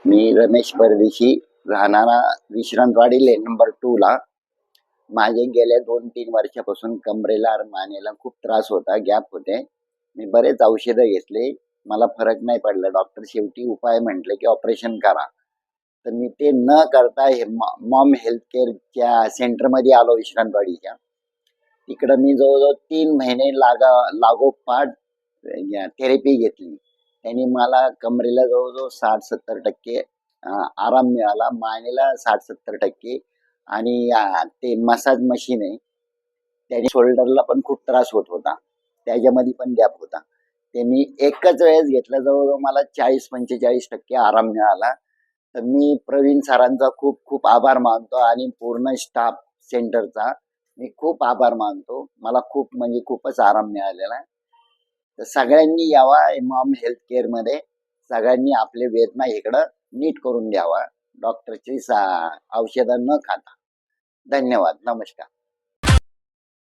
मी रमेश परदेशी, राहणारा Vishrantwadi lane number 2 ला. माझे गेल्या 2-3 वर्षापासून कमरेला आणि मानेला खूप त्रास होता, गॅप होते. मी बरेच औषधं घेतले, मला फरक नाही पडला. डॉक्टर शेवटी उपाय म्हटले की ऑपरेशन करा. तर मी ते न करता हे मॉम हेल्थ केअरच्या सेंटरमध्ये आलो विश्रांतवाडीच्या. तिकडं मी जवळजवळ 3 महिने लागोपाठ थेरपी घेतली. त्यांनी मला कमरेला जवळजवळ 60-70% आराम मिळाला, मानेला 60-70% आणि ते मसाज मशीन आहे, त्याने शोल्डरला पण खूप त्रास होत होता, त्याच्यामध्ये पण गॅप होता. ते मी एकच वेळेस घेतलं, जवळजवळ मला 40-45% आराम मिळाला. तर मी प्रवीण सरांचा खूप खूप आभार मानतो आणि पूर्ण स्टाफ सेंटरचा मी खूप आभार मानतो. मला खूप म्हणजे खूपच आराम मिळालेला आहे. तर सगळ्यांनी यावा मॉम हेल्थ केअरमध्ये, सगळ्यांनी आपले वेदना इकडं नीट करून घ्यावा, डॉक्टरची औषधं न खाता. धन्यवाद, नमस्कार.